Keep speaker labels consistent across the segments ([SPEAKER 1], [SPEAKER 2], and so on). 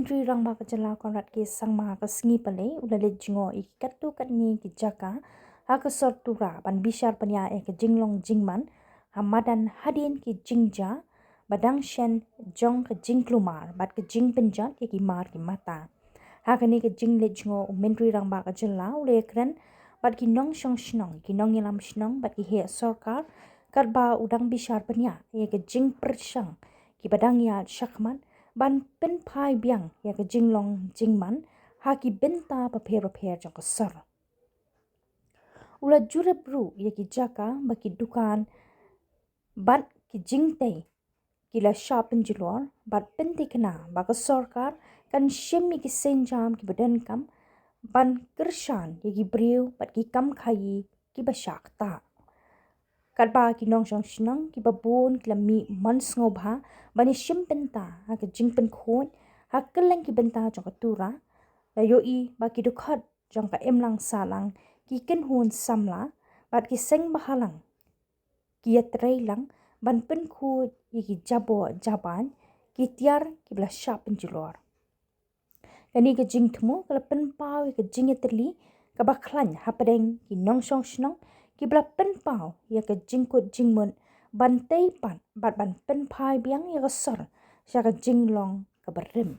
[SPEAKER 1] Menteri Rang Baka Jala Konrad ke sang maha ke sengi pale ulale jingo ikat tu kat ni ki jaka ha ke sortura ban bishar panya ke jinglong jingman hamadan hadin ki jingja badang shen jong ke jingklumar bat ke jing penjat ki mar ki mata ha ke ni ke jingle jingo Menteri Rang Baka Jala ule kren bat ki nong shong shnong ki nong ilam shnong bat ki he sorkar karba udang bishar panya ke jing pershang ki badang ya shakman ban pen pai biang ya ke jinglong jingman ha ki benta paper jong ke sor ula jurep ru ya ki jaka ba ki dukan bat ki jingte ki la shop penjulor bat penti kena ba ke sorkar kan shemi ki senjam ki badan kam ban kershan ya ki briu bat ki kam khayi ki ba shakta Kadba ki nong shong shnong ki babon ki lami mons ngobha bani shim penta ha ke jing pen khon ha keleng ki benta jong ka tura la yo I ba ki dukhat jong ka emlang salang ki ken hun samla bat ki seng bahalang ki yatrei lang ban pen khut ki jabo jaban ki tiar ki bla shap penjulor kani ke jing thmu kala pen pau ke jing yatli ka bakhlan hapadeng ki nong shong shnong ki bla pen pau ya ke jingkut jingmun ban tei pan bat ban pen pai biang ya ke sor sya ke jinglong ke berim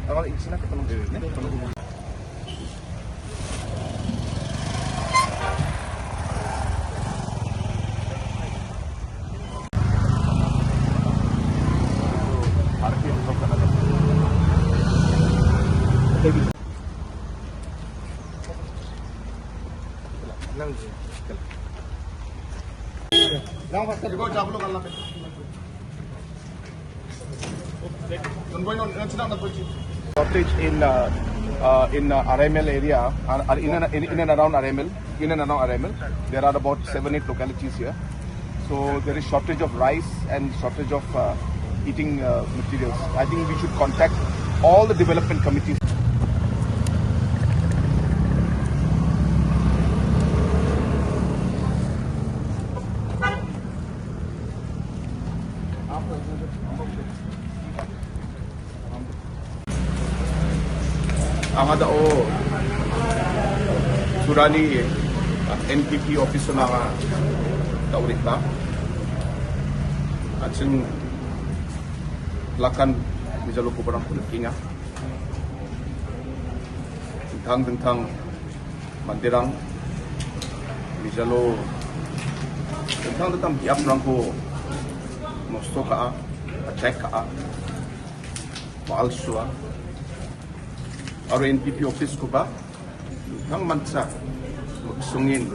[SPEAKER 2] Awal isinya ketemu shortage in RML area, in and around RML. There are about 7-8 localities here. So there is shortage of rice and shortage of eating materials. I think we should contact all the development committees. Ang o surani NPP office na kaurit na at sing lakan mijalo ko parang kinga tentang mandirang mijalo tentang biap rangko mosto ka attack ka palsua Aro NPP office ko ba nang mansa magsungin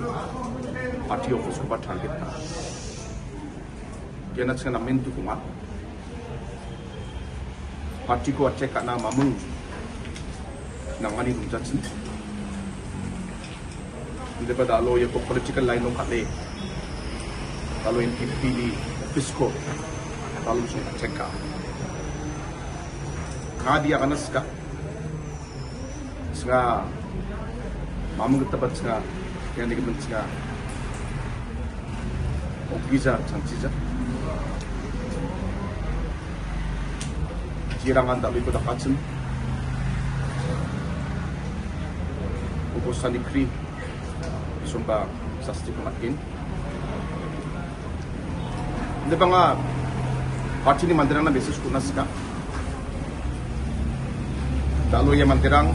[SPEAKER 2] party office ko ba target na kaya natsa namin to kuma party ko attack na mamung nang mani rumjatsin hindi ba dalo yung political line ng kate dalo NPP di office ko dalo sung attack ka kadiya kanas ka nga mamung tabat nga kaya nigman nga ogiza chanchiza jirangan dalo ko dakatsin ubusan ni kri sumba sasti kumakin hindi ba nga party ni mandirang na beses kunas ka dalo ya mandirang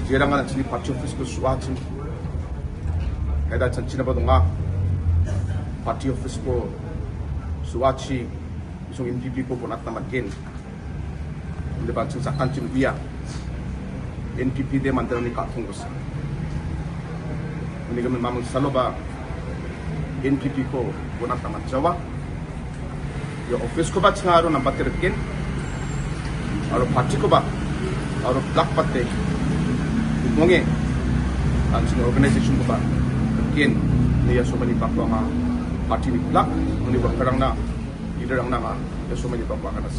[SPEAKER 2] Jirangan at sini party office ko suwatsin. Kaya dahil sanchi na ba nga party office ko suwatsi isang NPP ko punat na magkin. Hindi ba sa kancim biya NPP de mandala ni Katungos. Hindi kami mamang salo ba NPP ko punat na magjawa. Yung office ko ba nga aro ng batirkin? Aro party ko ba? Aro black pate Monge ang sini organisation ko ba kin niya sumani pakwa nga party ni plak ni ba karang na leader ang nga ya sumani pakwa ka nas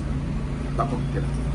[SPEAKER 2] tapos kila